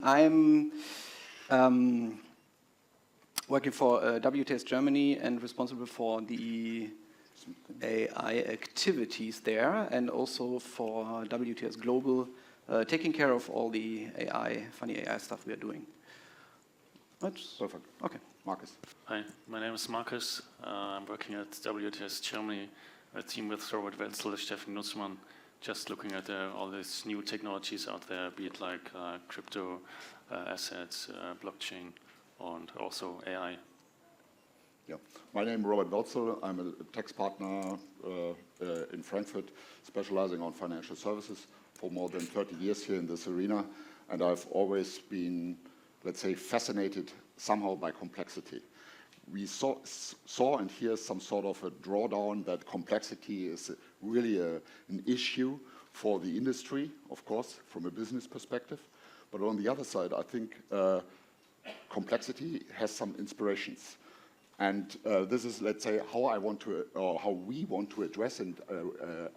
I'm working for WTS Germany and responsible for the AI activities there, and also for WTS Global, taking care of all the funny AI stuff we are doing. That's perfect. Okay. Marcus. Hi, my name is Marcus. I'm working at WTS Germany, a team with Robert Welzel, Steffen Nussmann, just looking at all these new technologies out there, be it like crypto assets, blockchain, and also AI. Yeah, my name is Robert Welzel. I'm a tax partner in Frankfurt, specializing on financial services for more than 30 years here in this arena, and I've always been, let's say, fascinated somehow by complexity. We saw and hear some sort of a drawdown that complexity is really an issue for the industry, of course, from a business perspective. But on the other side, I think complexity has some inspirations. And this is, let's say, how we want to address, and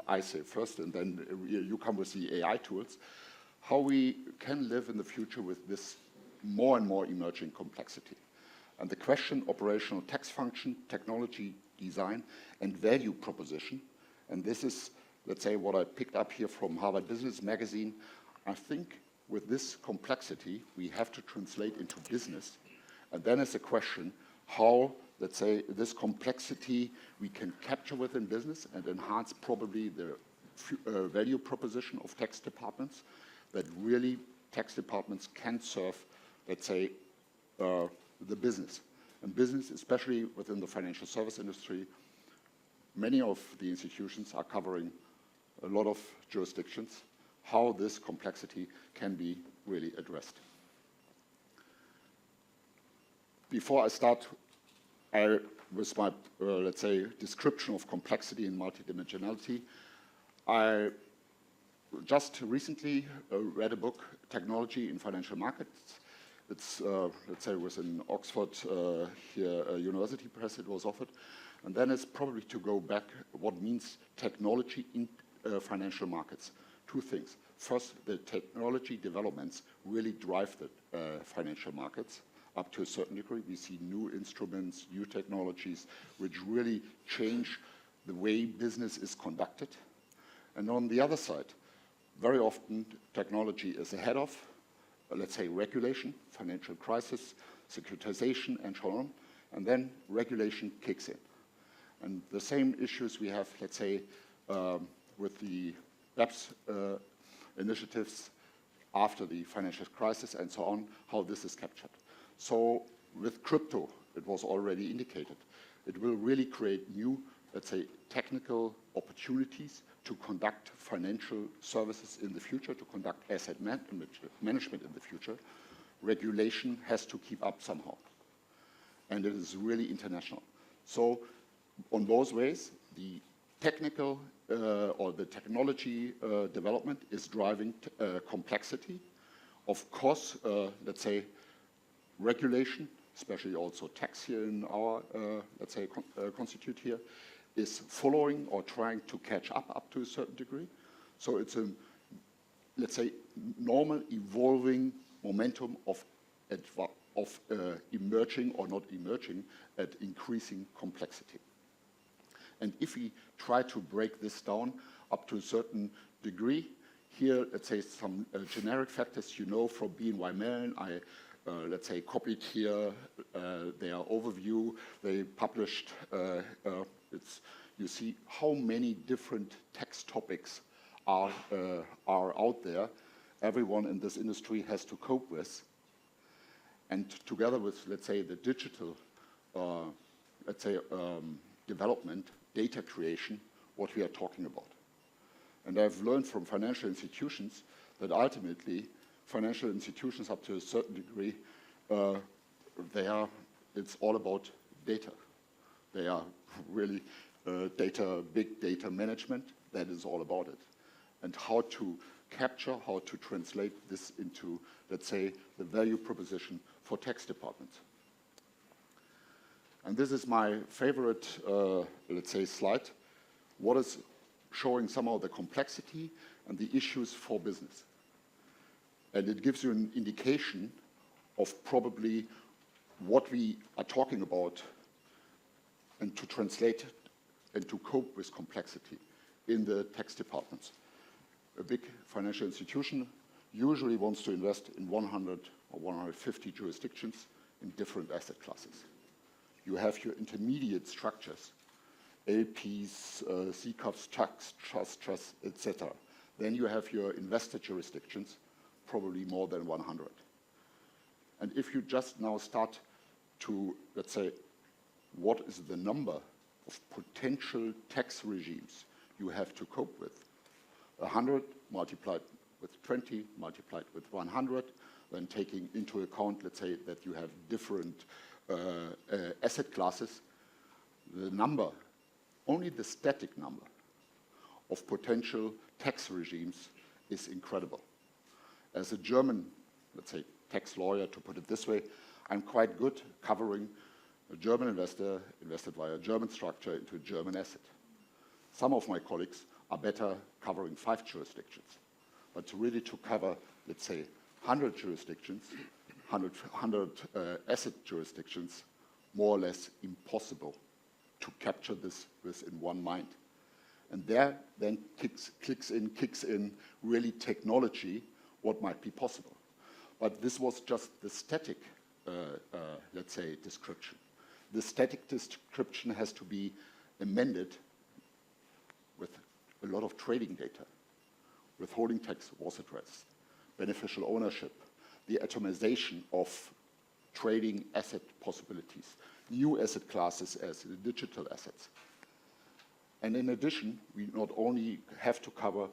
I say first, and then you come with the AI tools, how we can live in the future with this more and more emerging complexity. And the question, operational tax function, technology, design, and value proposition, and this is, let's say, what I picked up here from Harvard Business Magazine. I think with this complexity, we have to translate into business. And then it's a question how, let's say, this complexity we can capture within business and enhance probably the value proposition of tax departments, that really tax departments can serve, let's say, the business. And business, especially within the financial service industry, many of the institutions are covering a lot of jurisdictions, how this complexity can be really addressed. Before I start with my, let's say, description of complexity and multidimensionality, I just recently read a book, Technology in Financial Markets. It's, let's say, it was in Oxford University Press, it was offered. And then it's probably to go back, what means technology in financial markets. Two things. First, the technology developments really drive the financial markets up to a certain degree. We see new instruments, new technologies, which really change the way business is conducted. And on the other side, very often technology is ahead of, let's say, regulation, financial crisis, securitization, and so on. And then regulation kicks in. And the same issues we have, let's say, with the BEPS initiatives after the financial crisis and so on, how this is captured. So with crypto, it was already indicated, it will really create new, let's say, technical opportunities to conduct financial services in the future, to conduct asset management in the future. Regulation has to keep up somehow. And it is really international. So on those ways, the technical or the technology development is driving complexity. Of course, let's say, regulation, especially also tax here in our, let's say, constitute here, is following or trying to catch up to a certain degree. So it's a, let's say, normal evolving momentum of emerging or not emerging at increasing complexity. And if we try to break this down up to a certain degree, here, let's say, some generic factors you know from BNY Mellon, I, let's say, copied here their overview. They published, you see how many different tax topics are out there. Everyone in this industry has to cope with. And together with, let's say, the digital, let's say, development, data creation, what we are talking about. And I've learned from financial institutions that ultimately financial institutions up to a certain degree, it's all about data. They are really big data management, that is all about it. And how to capture, how to translate this into, let's say, the value proposition for tax departments. And this is my favorite, let's say, slide. What is showing somehow the complexity and the issues for business. And it gives you an indication of probably what we are talking about and to translate and to cope with complexity in the tax departments. A big financial institution usually wants to invest in 100 or 150 jurisdictions in different asset classes. You have your intermediate structures, LPs, CCUFs, tax, trusts, etc. Then you have your investor jurisdictions, probably more than 100. And if you just now start to, let's say, what is the number of potential tax regimes you have to cope with? 100 multiplied with 20, multiplied with 100, then taking into account, let's say, that you have different asset classes, the number, only the static number of potential tax regimes is incredible. As a German, let's say, tax lawyer, to put it this way, I'm quite good covering a German investor invested via a German structure into a German asset. Some of my colleagues are better covering 5 jurisdictions. But really to cover, let's say, 100 jurisdictions, 100 asset jurisdictions, more or less impossible to capture this within one mind. And there then kicks in really technology, what might be possible. But this was just the static, let's say, description. The static description has to be amended with a lot of trading data. Withholding tax was addressed, beneficial ownership, the atomization of trading asset possibilities, new asset classes as the digital assets. And in addition, we not only have to cover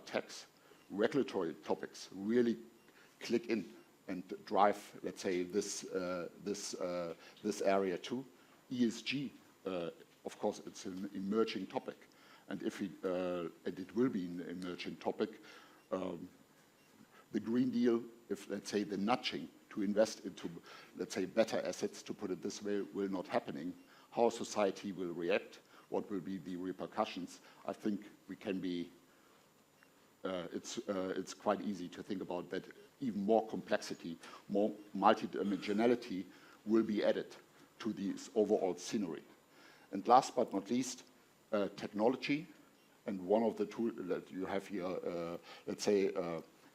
tax, regulatory topics really click in and drive, let's say, this area too. ESG, of course, it's an emerging topic. And it will be an emerging topic. The Green Deal, if, let's say, the nudging to invest into, let's say, better assets, to put it this way, will not happening. How society will react, what will be the repercussions, I think we can be, it's quite easy to think about that even more complexity, more multidimensionality will be added to this overall scenery. And last but not least, technology, and one of the tools that you have here, let's say,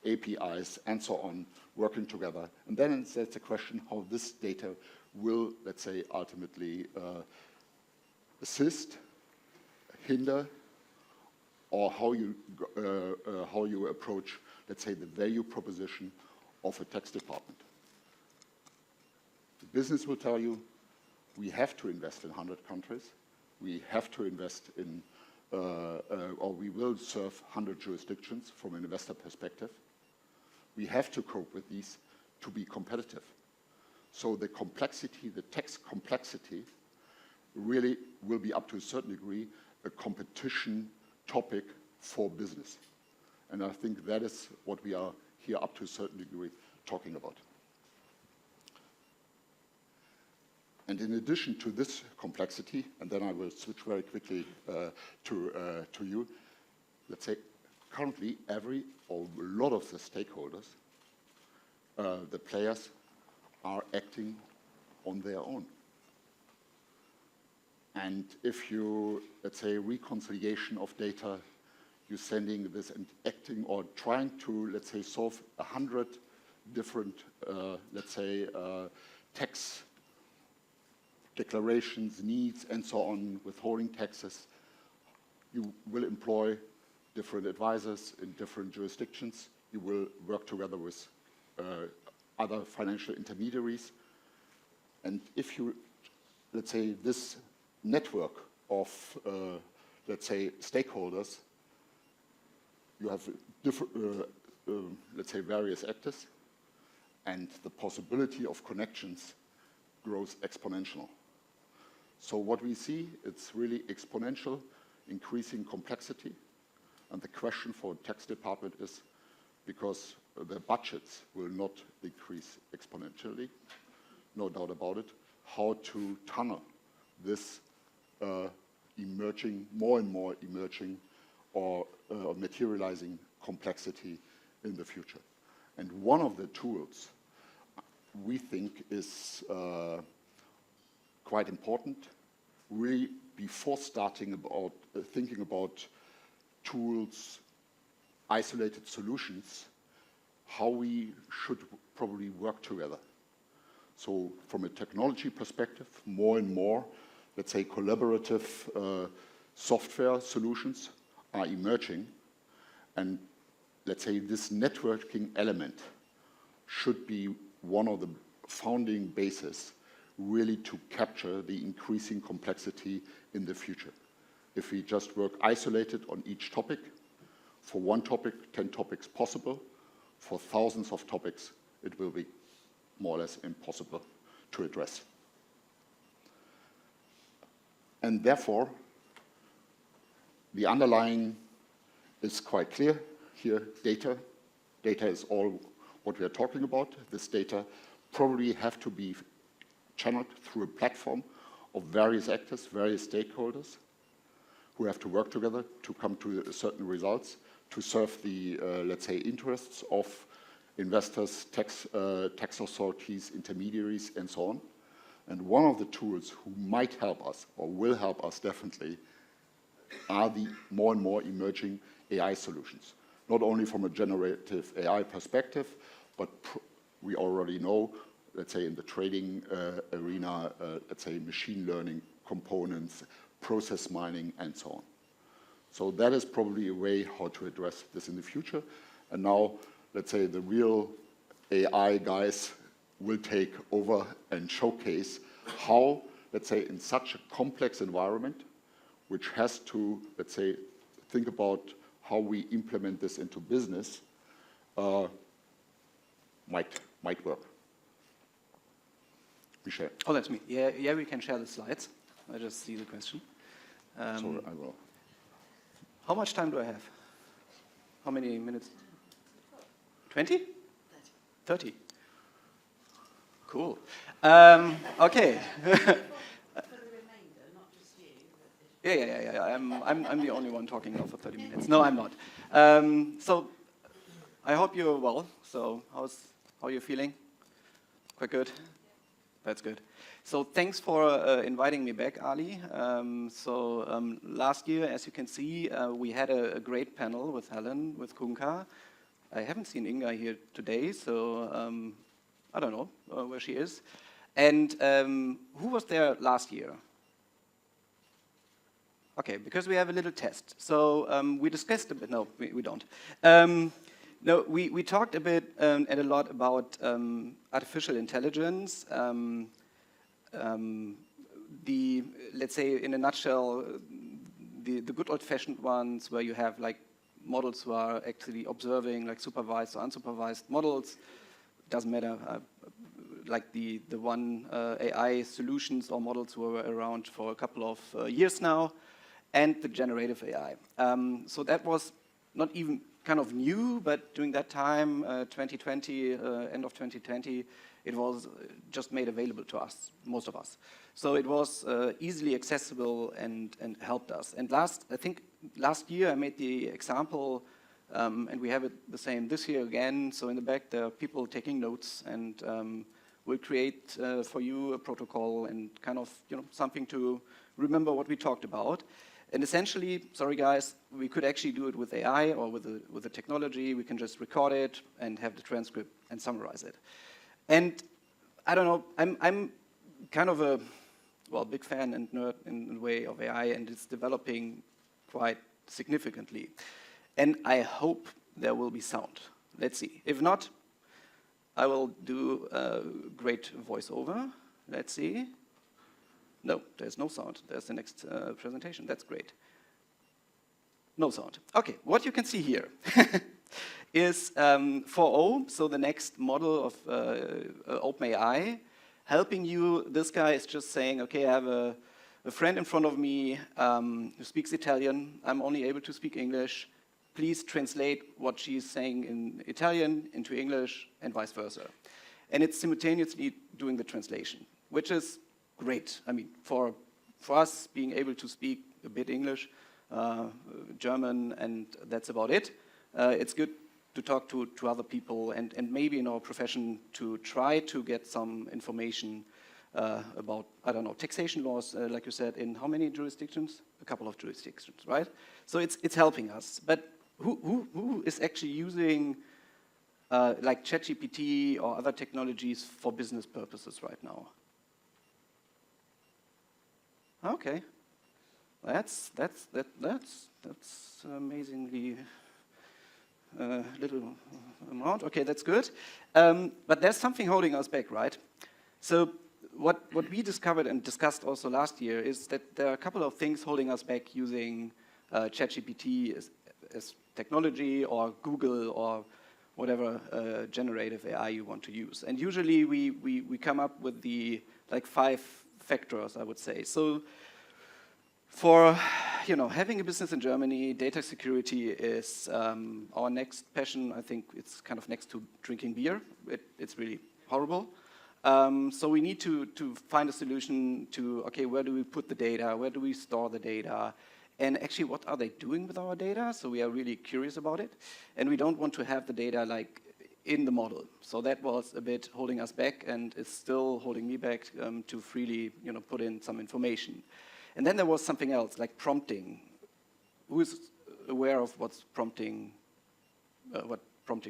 APIs and so on, working together. And then there's the question how this data will, let's say, ultimately assist, hinder, or how you approach, let's say, the value proposition of a tax department. The business will tell you, we have to invest in 100 countries. We have to invest in, or we will serve 100 jurisdictions from an investor perspective. We have to cope with these to be competitive. So the complexity, the tax complexity, really will be up to a certain degree a competition topic for business. And I think that is what we are here up to a certain degree talking about. And in addition to this complexity, and then I will switch very quickly to you, let's say currently every or a lot of the stakeholders, the players, are acting on their own. And if you, let's say, reconciliation of data, you're sending this and acting or trying to, let's say, solve 100 different, let's say, tax declarations, needs, and so on, withholding taxes, you will employ different advisors in different jurisdictions. You will work together with other financial intermediaries. And if you, let's say, this network of, let's say, stakeholders, you have different, let's say, various actors, and the possibility of connections grows exponential. So what we see, it's really exponential, increasing complexity. And the question for the tax department is, because the budgets will not increase exponentially, no doubt about it, how to tunnel this emerging, more and more emerging or materializing complexity in the future. And one of the tools we think is quite important, really before starting about thinking about tools, isolated solutions, how we should probably work together. So from a technology perspective, more and more, let's say, collaborative software solutions are emerging. And let's say this networking element should be one of the founding bases really to capture the increasing complexity in the future. If we just work isolated on each topic, for one topic, 10 topics possible. For thousands of topics, it will be more or less impossible to address. And therefore, the underlying is quite clear. Here, data. Data is all what we are talking about. This data probably have to be channeled through a platform of various actors, various stakeholders, who have to work together to come to certain results, to serve the, let's say, interests of investors, tax authorities, intermediaries, and so on. And one of the tools who might help us, or will help us definitely, are the more and more emerging AI solutions. Not only from a generative AI perspective, but we already know, let's say in the trading arena, let's say machine learning components, process mining, and so on. So that is probably a way how to address this in the future. And now, let's say the real AI guys will take over and showcase how, let's say, in such a complex environment, which has to, let's say, think about how we implement this into business, might work. Michel. Oh, that's me. Yeah, we can share the slides. I just see the question. Sorry, I will. How much time do I have? How many minutes? 20? 30. Cool. Okay. Yeah. I'm the only one talking now for 30 minutes. No, I'm not. So I hope you're well. So how are you feeling? Quite good? That's good. So thanks for inviting me back, Ali. Last year, as you can see, we had a great panel with Helen, with Kunka. I haven't seen Inga here today, so I don't know where she is. And who was there last year? Okay, because we have a little test. So we discussed a bit. No, we don't. No, we talked a bit and a lot about artificial intelligence. Let's say in a nutshell, the good old-fashioned ones where you have like models who are actually observing, like supervised or unsupervised models. Doesn't matter. Like the one AI solutions or models who were around for a couple of years now, and the generative AI. So that was not even kind of new, but during that time, 2020, end of 2020, it was just made available to us, most of us. So it was easily accessible and helped us. And I think last year I made the example, and we have it the same this year again. So in the back there are people taking notes, and we'll create for you a protocol and kind of something to remember what we talked about. And essentially, sorry guys, we could actually do it with AI or with the technology. We can just record it and have the transcript and summarize it. And I don't know, I'm kind of a big fan and nerd in the way of AI, and it's developing quite significantly. And I hope there will be sound. Let's see. If not, I will do a great voiceover. Let's see. No, there's no sound. There's the next presentation. That's great. No sound. Okay, what you can see here is 4.0, so the next model of OpenAI, helping you. This guy is just saying, okay, I have a friend in front of me who speaks Italian. I'm only able to speak English. Please translate what she's saying in Italian into English and vice versa. And it's simultaneously doing the translation, which is great. I mean, for us being able to speak a bit English, German, and that's about it. It's good to talk to other people and maybe in our profession to try to get some information about, I don't know, taxation laws, like you said, in how many jurisdictions? A couple of jurisdictions, right? So it's helping us. But who is actually using like ChatGPT or other technologies for business purposes right now? Okay, that's amazingly little amount. Okay, that's good. But there's something holding us back, right? So what we discovered and discussed also last year is that there are a couple of things holding us back using ChatGPT as technology or Google or whatever generative AI you want to use. And usually we come up with the like 5 factors, I would say. So for having a business in Germany, data security is our next passion. I think it's kind of next to drinking beer. It's really horrible. So we need to find a solution to, okay, where do we put the data? Where do we store the data? And actually, what are they doing with our data? So we are really curious about it. And we don't want to have the data like in the model. So that was a bit holding us back and is still holding me back to freely put in some information. And then there was something else, like prompting. Who is aware of what prompting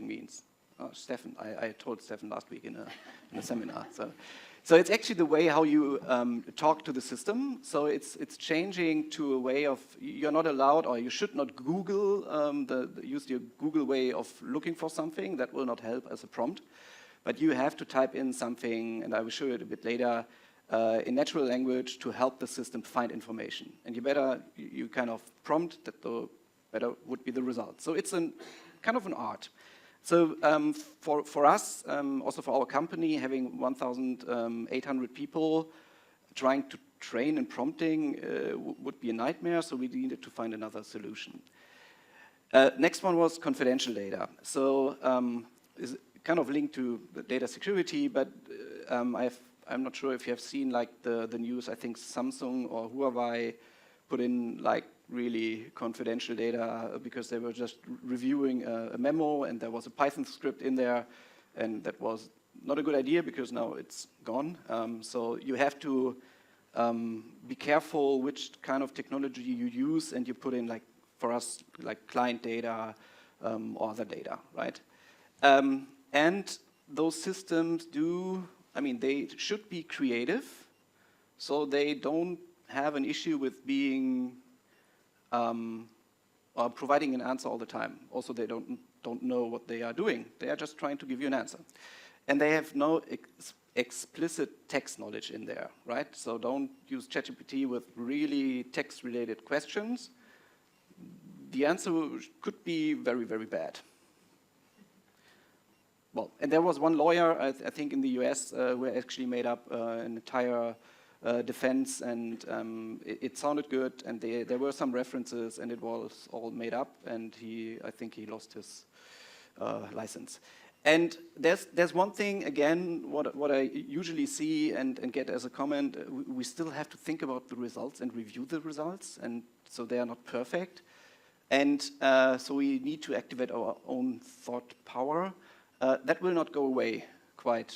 means? Stefan, I told Stefan last week in a seminar. So it's actually the way how you talk to the system. So it's changing to a way of, you're not allowed, or you should not Google, use your Google way of looking for something. That will not help as a prompt. But you have to type in something, and I will show you it a bit later, in natural language to help the system find information. And you kind of prompt that the better would be the result. So it's kind of an art. So for us, also for our company, having 1,800 people trying to train in prompting would be a nightmare, so we needed to find another solution. Next one was confidential data. So is kind of linked to the data security, but I'm not sure if you have seen like the news. I think Samsung or Huawei put in like really confidential data because they were just reviewing a memo and there was a Python script in there, and that was not a good idea because now it's gone. So you have to be careful which kind of technology you use, and you put in, like for us, like client data or other data, right? And those systems they should be creative, so they don't have an issue with being or providing an answer all the time. Also, they don't know what they are doing. They are just trying to give you an answer. And they have no explicit text knowledge in there, right? So don't use ChatGPT with really text-related questions. The answer could be very, very bad. Well, and there was one lawyer, I think in the US, who actually made up an entire defense, and it sounded good, and there were some references, and it was all made up, and I think he lost his license. And there's one thing, again, what I usually see and get as a comment, we still have to think about the results and review the results, and so they are not perfect. And so we need to activate our own thought power. That will not go away quite.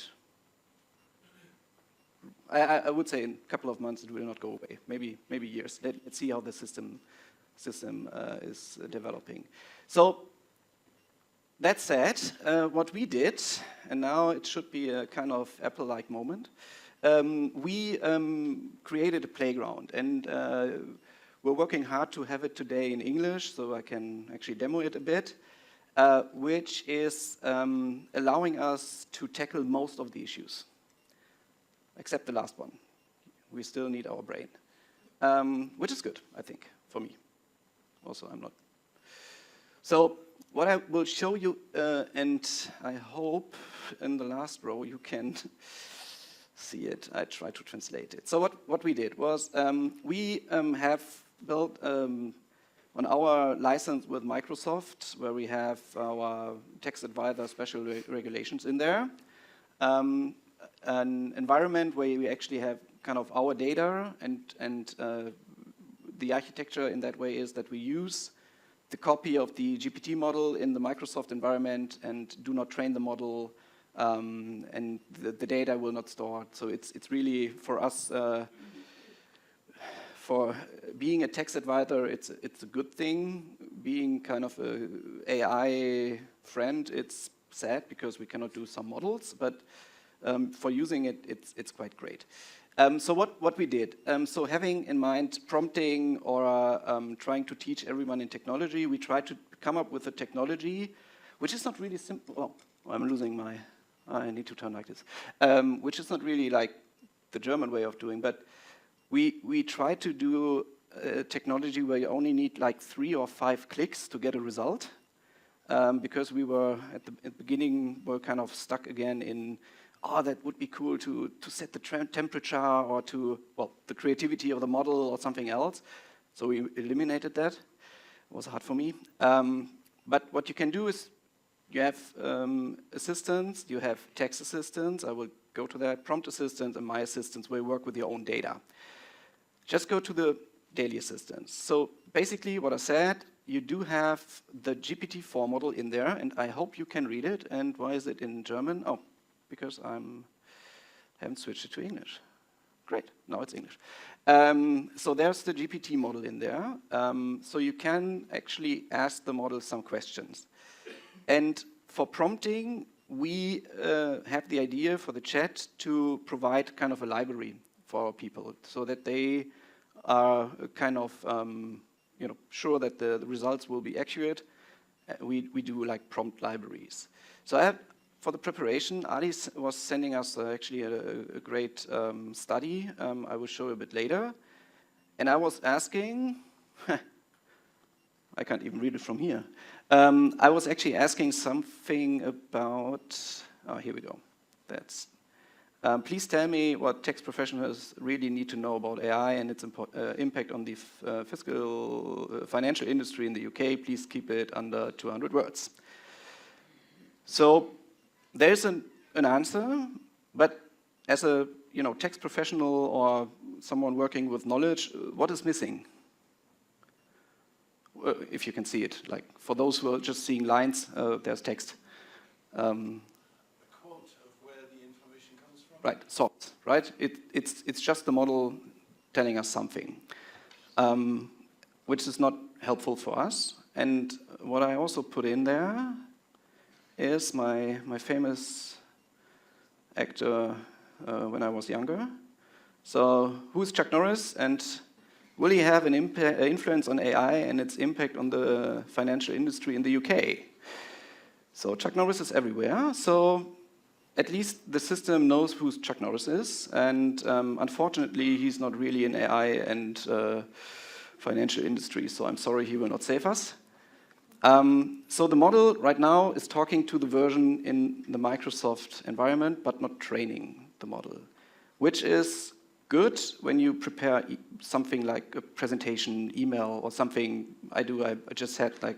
I would say in a couple of months it will not go away. Maybe years. Let's see how the system is developing. So that said, what we did, and now it should be a kind of Apple-like moment. We created a playground, and we're working hard to have it today in English, so I can actually demo it a bit. Which is allowing us to tackle most of the issues, except the last one. We still need our brain, which is good, I think, for me. Also, I'm not. So what I will show you, and I hope in the last row you can see it. I try to translate it. So what we did was we have built on our license with Microsoft, where we have our tax advisor special regulations in there, an environment where we actually have kind of our data, and the architecture in that way is that we use the copy of the GPT model in the Microsoft environment and do not train the model, and the data will not store. So it's really, for us, for being a tax advisor, it's a good thing. Being kind of a AI friend, it's sad because we cannot do some models, but for using it, it's quite great. So what we did, so having in mind prompting or trying to teach everyone in technology, we tried to come up with a technology which is not really simple. Oh, I'm losing my, I need to turn like this. Which is not really like the German way of doing, but we try to do a technology where you only need like 3 or 5 clicks to get a result, because we were at the beginning were kind of stuck again in, oh, that would be cool to set the temperature or to, well, the creativity of the model or something else. So we eliminated that. It was hard for me. But what you can do is you have assistants, you have text assistants, I will go to that, prompt assistants and my assistants where you work with your own data. Just go to the daily assistants. So basically what I said, you do have the GPT-4 model in there, and I hope you can read it. And why is it in German? Oh, because I haven't switched it to English. Great, now it's English. So there's the GPT model in there. So you can actually ask the model some questions. And for prompting, we have the idea for the chat to provide kind of a library for people so that they are kind of sure that the results will be accurate. We do like prompt libraries. So for the preparation, Ali was sending us actually a great study. I will show you a bit later. And I was asking, I can't even read it from here. I was actually asking something about, oh, here we go. That's, please tell me what tax professionals really need to know about AI and its impact on the financial industry in the UK. Please keep it under 200 words. So there's an answer, but as a tax professional or someone working with knowledge, what is missing? If you can see it, like for those who are just seeing lines, there's text. A quote of where the information comes from. Right, source, right? It's just the model telling us something, which is not helpful for us. And what I also put in there is my famous actor when I was younger. So who's Chuck Norris, and will he have an influence on AI and its impact on the financial industry in the UK? So Chuck Norris is everywhere. So at least the system knows who Chuck Norris is. And unfortunately, he's not really in AI and financial industry. So I'm sorry, he will not save us. So the model right now is talking to the version in the Microsoft environment, but not training the model, which is good when you prepare something like a presentation, email, or something I just had like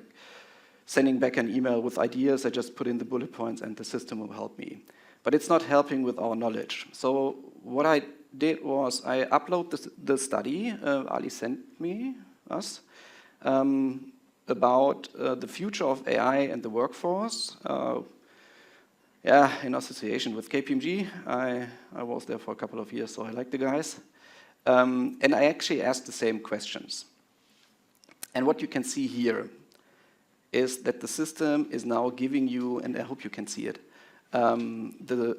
sending back an email with ideas. I just put in the bullet points and the system will help me. But it's not helping with our knowledge. So what I did was I upload the study Ali sent us about the future of AI and the workforce. In association with KPMG. I was there for a couple of years, so I like the guys. And I actually asked the same questions. And what you can see here is that the system is now giving you, and I hope you can see it, the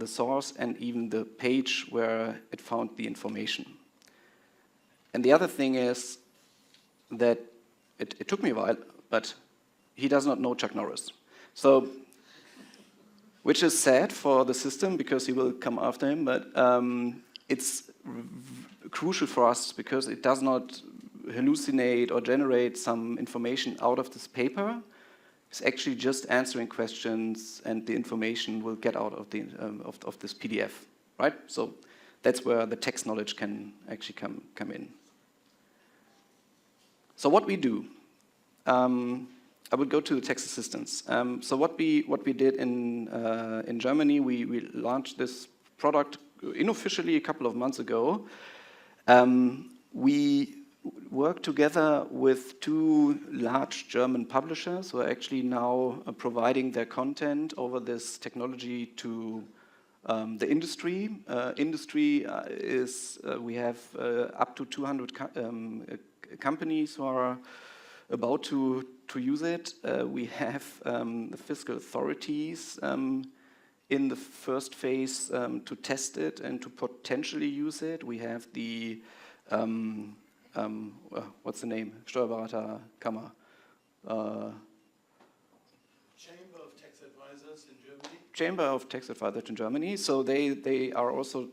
source and even the page where it found the information. And the other thing is that it took me a while, but he does not know Chuck Norris. So, which is sad for the system because he will come after him, but it's crucial for us because it does not hallucinate or generate some information out of this paper. It's actually just answering questions, and the information will get out of the of this PDF, right? So that's where the text knowledge can actually come in. So what we do. I would go to the text assistants. So what we did in Germany, we launched this product unofficially a couple of months ago. We work together with two large German publishers who are actually now providing their content over this technology to the industry. We have up to 200 companies who are about to use it. We have the fiscal authorities in the first phase to test it and to potentially use it. We have the what's the name? Steuerberaterkammer. Chamber of Tax Advisors in Germany. Chamber of Tax Advisors in Germany. So they are also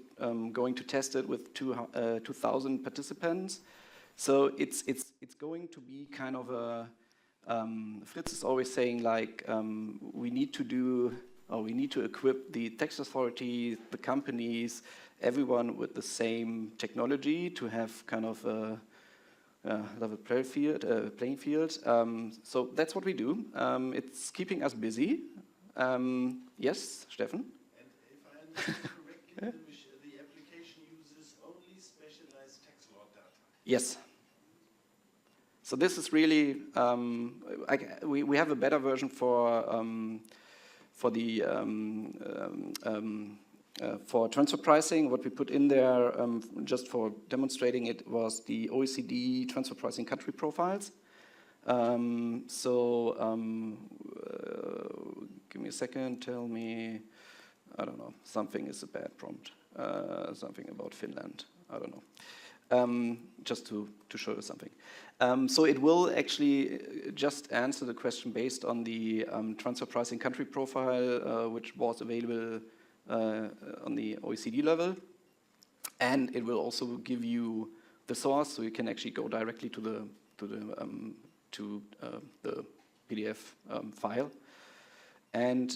going to test it with 2,000 participants. So it's going to be kind of a Fritz is always saying like we need to equip the tax authorities, the companies, everyone with the same technology to have kind of a level playing field. So that's what we do. It's keeping us busy. Yes, Steffen? And if I understand correctly, the application uses only specialized tax law data. Yes. So this is really, we have a better version for transfer pricing. What we put in there, just for demonstrating it, was the OECD transfer pricing country profiles. Give me a second, tell me, I don't know, something is a bad prompt. Something about Finland, I don't know. Just to show you something. So it will actually just answer the question based on the transfer pricing country profile, which was available on the OECD level. And it will also give you the source, so you can actually go directly to the PDF file. And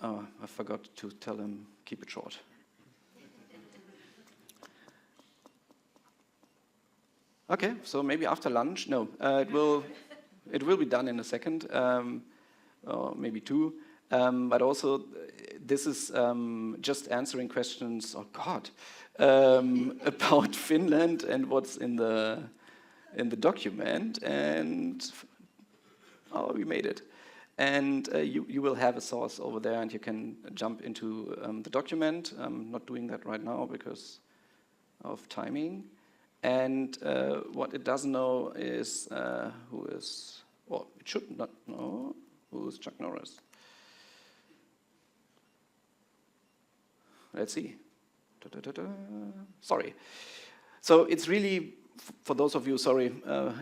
I forgot to tell him, keep it short. Okay, so maybe after lunch. No, it will be done in a second, or maybe two. But also, this is just answering questions. Oh God, about Finland and what's in the document. And oh, we made it. And you will have a source over there, and you can jump into the document. I'm not doing that right now because of timing. And what it doesn't know is who is, well, it should not know who is Chuck Norris. Let's see. Sorry. So it's really, for those of you, sorry,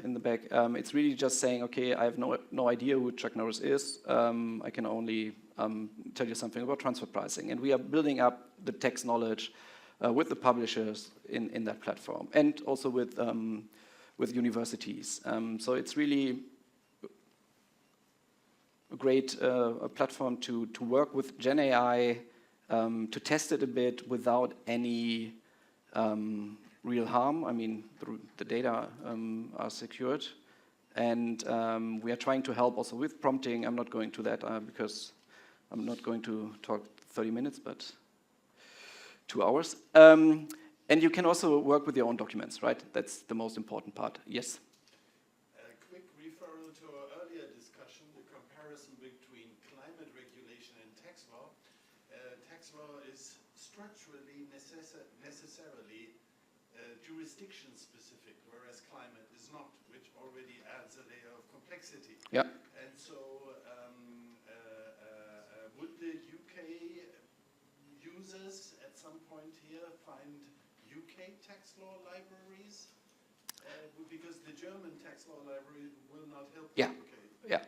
in the back, it's really just saying, okay, I have no idea who Chuck Norris is. I can only tell you something about transfer pricing. And we are building up the tax knowledge with the publishers in that platform, and also with universities. So it's really a great platform to work with Gen AI, to test it a bit without any real harm. I mean, the data are secured, and we are trying to help also with prompting. I'm not going to that because I'm not going to talk 30 minutes, but 2 hours. And you can also work with your own documents, right? That's the most important part. Yes? A quick referral to our earlier discussion, the comparison between climate regulation and tax law. Tax law is structurally necessarily jurisdiction specific, whereas climate is not, which already adds a layer of complexity. Yeah. And so would the UK users at some point here find UK tax law libraries? Because the German tax law library will not help the UK. Yeah.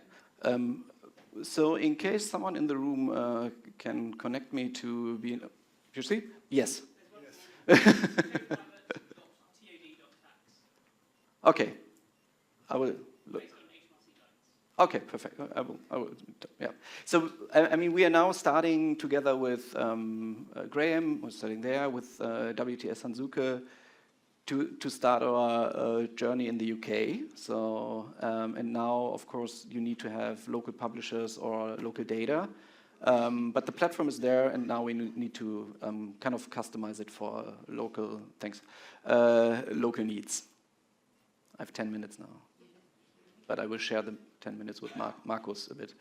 So in case someone in the room can connect me to be, you see? Yes. Okay. I will look. Okay, perfect. I will. Yeah. So, I mean, we are now starting together with Graham, who's studying there, with WTS Hanzuke, to start our journey in the UK. So, and now, of course, you need to have local publishers or local data. But the platform is there, and now we need to kind of customize it for local, local needs. I have 10 minutes now, but I will share the 10 minutes with Markus a bit.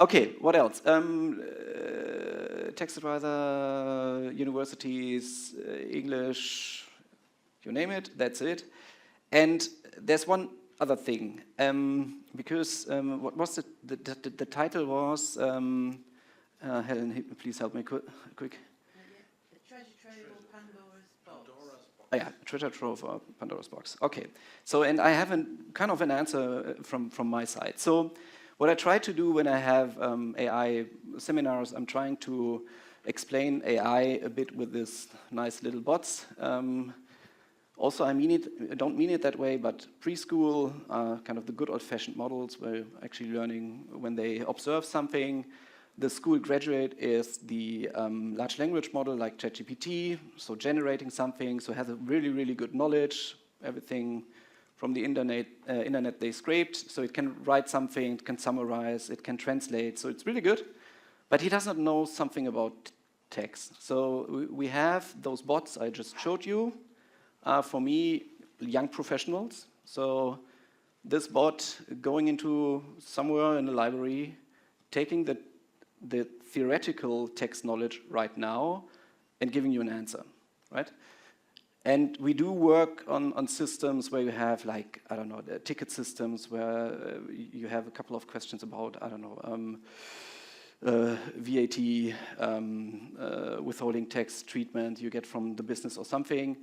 Okay, what else? Text advisor, universities, English, you name it, that's it. And there's one other thing, because what was the title was, Helen, please help me quick. Oh, yeah, Treasure Trove or Pandora's box. Okay, so and I have kind of an answer from my side. So what I try to do when I have AI seminars, I'm trying to explain AI a bit with this nice little bots. Also, I don't mean it that way, but preschool are kind of the good old-fashioned models where you're actually learning when they observe something. The school graduate is the large language model like ChatGPT, so generating something, so has a really, really good knowledge, everything from the internet they scraped, so it can write something, it can summarize, it can translate, so it's really good, but he does not know something about text. So we have those bots I just showed you, for me, young professionals. So this bot going into somewhere in the library, taking the theoretical text knowledge right now and giving you an answer, right? And we do work on systems where you have, like, I don't know, the ticket systems where you have a couple of questions about, I don't know, VAT, withholding tax treatment you get from the business or something.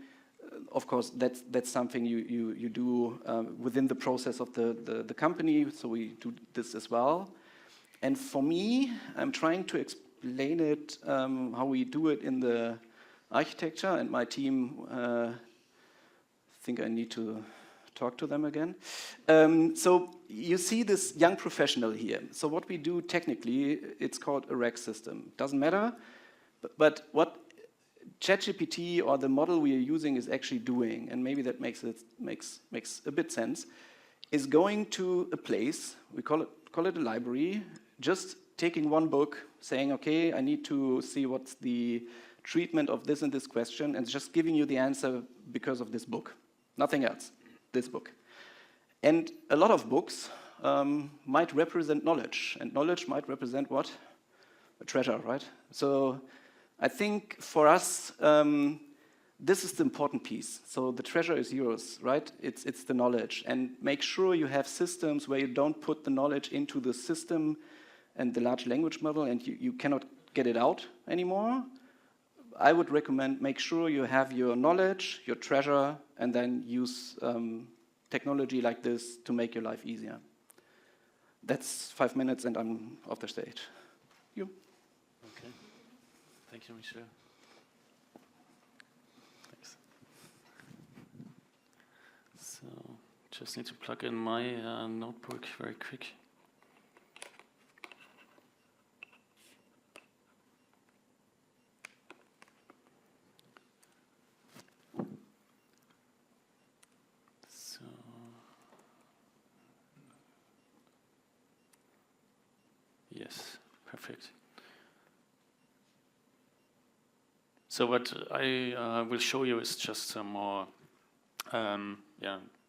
Of course, that's something you do within the process of the company, so we do this as well. And for me, I'm trying to explain it, how we do it in the architecture, and my team, think I need to talk to them again. So you see this young professional here. So what we do technically, it's called a rack system. Doesn't matter, but what ChatGPT or the model we are using is actually doing, and maybe that makes a bit sense, is going to a place, we call it a library, just taking one book, saying, okay, I need to see what's the treatment of this and this question, and just giving you the answer because of this book. Nothing else, this book. And a lot of books might represent knowledge, and knowledge might represent what? A treasure, right? So I think for us, this is the important piece. So the treasure is yours, right? It's the knowledge. And make sure you have systems where you don't put the knowledge into the system and the large language model and you cannot get it out anymore. I would recommend make sure you have your knowledge, your treasure, and then use technology like this to make your life easier. That's 5 minutes and I'm off the stage. You. Okay. Thank you, Michel. Thanks. So, just need to plug in my notebook very quick. So, yes, perfect. So what I will show you is just some more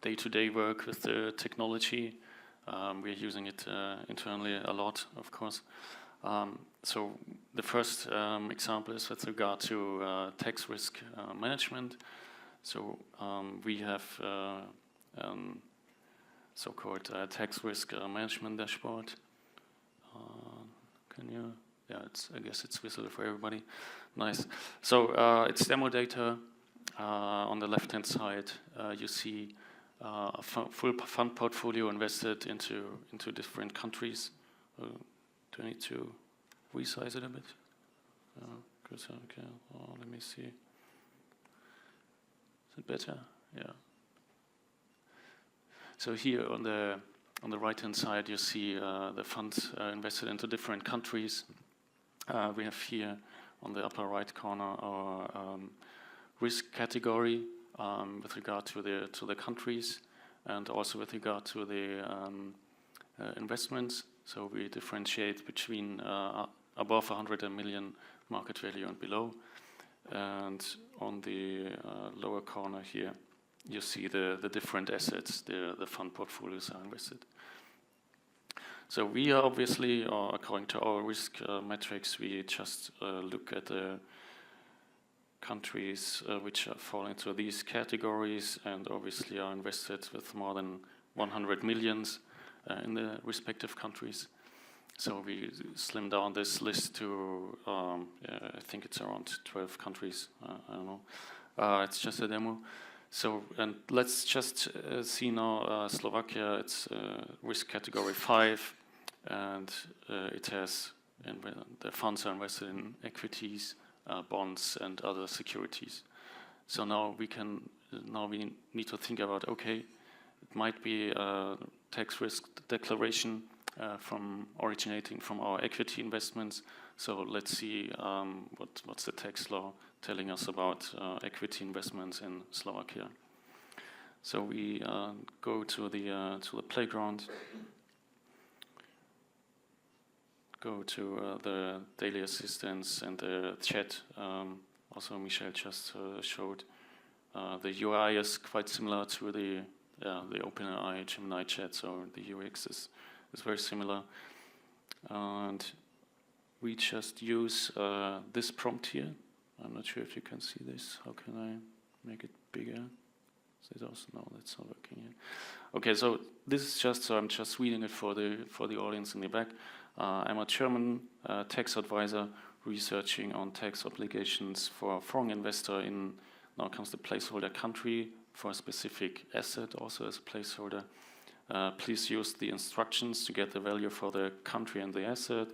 day-to-day work with the technology. We're using it internally a lot, of course. So the first example is with regard to tax risk management. So we have so-called tax risk management dashboard. Can you? Yeah, I guess it's visible for everybody. Nice. So it's demo data. On the left-hand side, you see a full fund portfolio invested into different countries. Do I need to resize it a bit? Okay. Oh, let me see. Is it better? Yeah. So here on the right-hand side, you see the funds invested into different countries. We have here on the upper right corner our risk category with regard to the countries and also with regard to the investments. So we differentiate between above 100 million market value and below. And on the lower corner here, you see the different assets the fund portfolios are invested. So we are obviously, according to our risk metrics, we just look at the countries which fall into these categories and obviously are invested with more than 100 millions in the respective countries. So we slim down this list to, I think it's around 12 countries, I don't know. It's just a demo. So, and let's just see now Slovakia, it's risk category 5, and it has, the funds are invested in equities, bonds, and other securities. So now we need to think about, okay, it might be a tax risk declaration from originating from our equity investments. So let's see what's the tax law telling us about equity investments in Slovakia. So we go to the playground, go to the daily assistance and the chat. Also, Michel just showed the UI is quite similar to the OpenAI Gemini chat, so the UX is very similar. And we just use this prompt here. I'm not sure if you can see this. How can I make it bigger? Is it also, no, that's not working here. Okay, so this is just, so I'm just reading it for the audience in the back. I'm a German tax advisor researching on tax obligations for a foreign investor in, now comes the placeholder country for a specific asset, also as a placeholder. Please use the instructions to get the value for the country and the asset.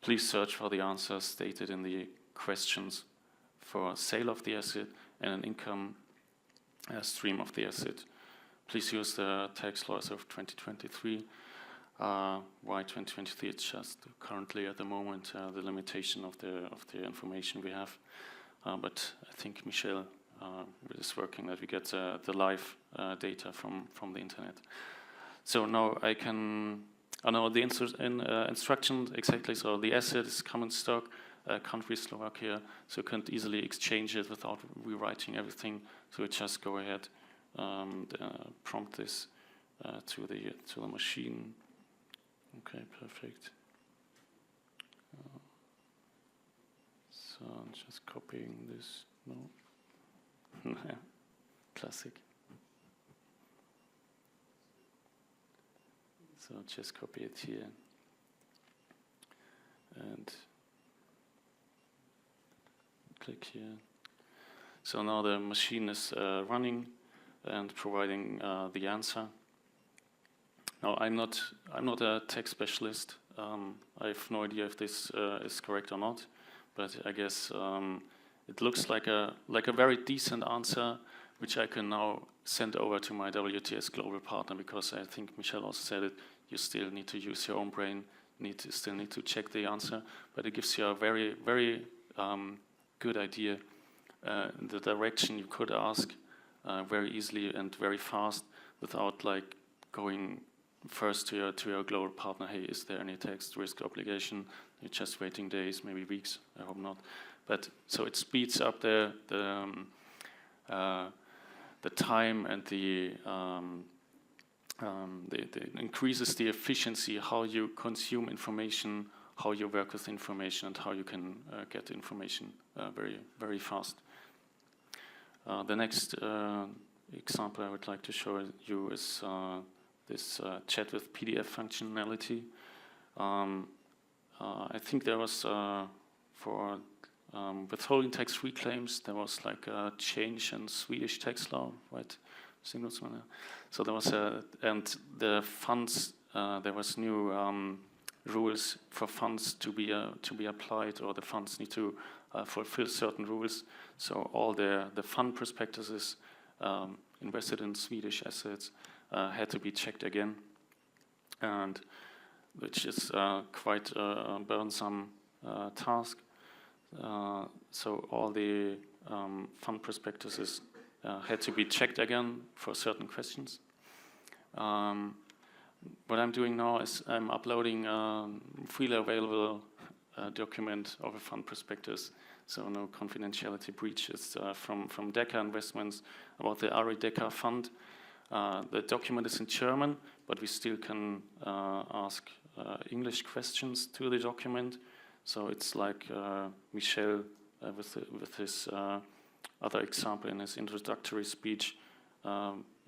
Please search for the answers stated in the questions for sale of the asset and an income stream of the asset. Please use the tax laws of 2023. Why 2023? It's just currently at the moment the limitation of the information we have. But I think Michel is working that we get the live data from the internet. So now I can, I know the instructions exactly. So the asset is common stock, country Slovakia. So you can't easily exchange it without rewriting everything. So we just go ahead, prompt this to the machine. Okay, perfect. So I'm just copying this. No, classic. So just copy it here and click here. So now the machine is running and providing the answer. Now I'm not a tax specialist. I have no idea if this is correct or not, but I guess it looks like a very decent answer, which I can now send over to my WTS global partner, because I think Michel also said it. You still need to use your own brain. Still need to check the answer, but it gives you a very, very good idea the direction you could ask very easily and very fast, without like going first to your global partner. Hey, is there any tax risk obligation? You're just waiting days, maybe weeks. I hope not. But so it speeds up the time and the increases the efficiency, how you consume information, how you work with information, and how you can get information very, very fast. The next example I would like to show you is this chat with PDF functionality. I think there was for withholding tax-free claims, there was like a change in Swedish tax law, right? So there was and the funds, there was new rules for funds to be applied, or the funds need to fulfill certain rules. So all the fund prospectuses invested in Swedish assets had to be checked again, and which is quite a burdensome task. So all the fund prospectuses had to be checked again for certain questions. What I'm doing now is I'm uploading a freely available document of a fund prospectus. so no confidentiality breach. It's from DECA Investments about the Ari DECA fund. The document is in German, but we still can ask English questions to the document. So it's like Michel with his other example in his introductory speech,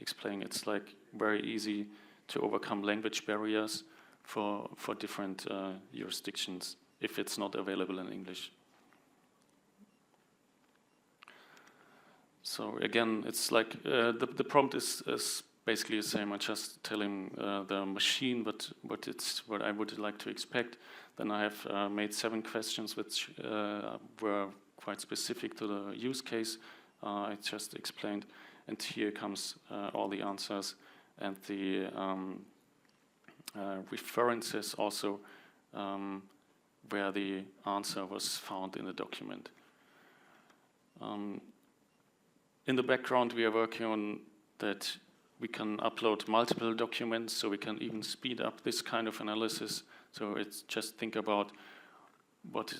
explaining it's like very easy to overcome language barriers for different jurisdictions if it's not available in English. So again, it's like the prompt is basically the same. I just tell him the machine what I would like to expect. Then I have made 7 questions which were quite specific to the use case I just explained. And here comes all the answers and the references also where the answer was found in the document. In the background, we are working on that we can upload multiple documents, so we can even speed up this kind of analysis. So it's just think about what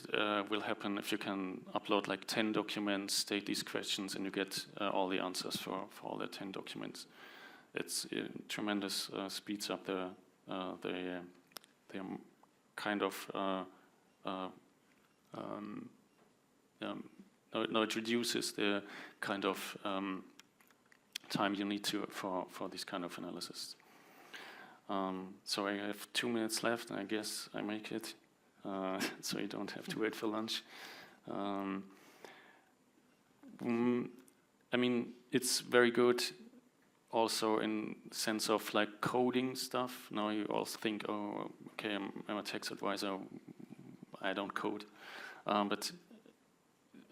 will happen if you can upload like 10 documents, state these questions, and you get all the answers for all the 10 documents. It's tremendous speeds up the kind of no, it reduces the kind of time you need for this kind of analysis. So I have 2 minutes left, and I guess I make it, so you don't have to wait for lunch. I mean, it's very good also in sense of like coding stuff. Now you also think, oh, okay, I'm a tax advisor, I don't code. But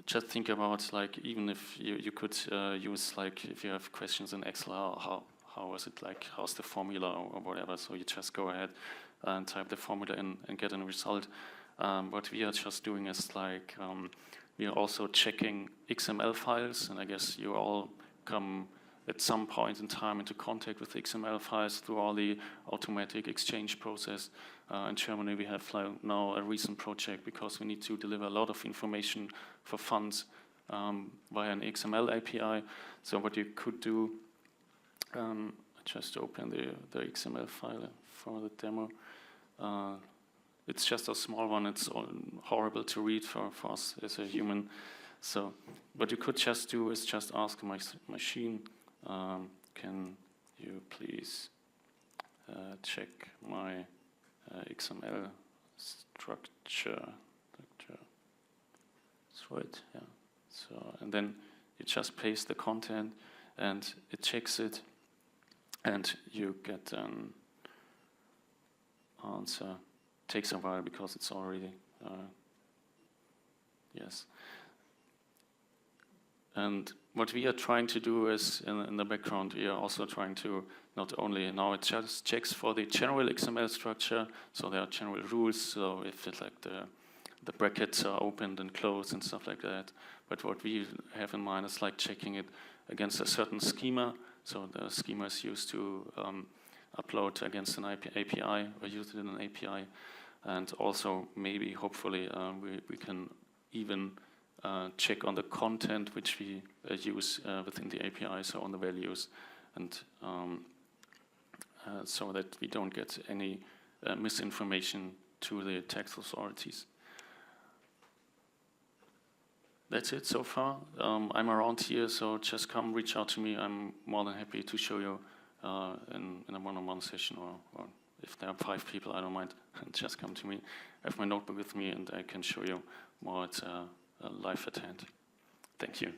just think about like even if you could use like if you have questions in Excel, how is it like, how's the formula or whatever, so you just go ahead and type the formula in and get a result. What we are just doing is like we are also checking XML files, and I guess you all come at some point in time into contact with XML files through all the automatic exchange process. In Germany we have now a recent project because we need to deliver a lot of information for funds via an XML API. So what you could do, I just open the XML file for the demo. It's just a small one, it's horrible to read for us as a human. So what you could just do is just ask my machine, can you please check my XML structure? That's right, yeah. So, and then you just paste the content and it checks it and you get an answer. Takes a while because it's already, yes. And what we are trying to do is, in the background, we are also trying to not only, now it just checks for the general XML structure, so there are general rules, so if it's like the brackets are opened and closed and stuff like that. But what we have in mind is like checking it against a certain schema, so the schema is used to upload against an API or use it in an API. And also maybe, hopefully, we can even check on the content which we use within the API, so on the values, and so that we don't get any misinformation to the tax authorities. That's it so far. I'm around here, so just come reach out to me. I'm more than happy to show you in a one-on-one session, or if there are 5 people, I don't mind, just come to me. I have my notebook with me and I can show you more at live at hand. Thank you.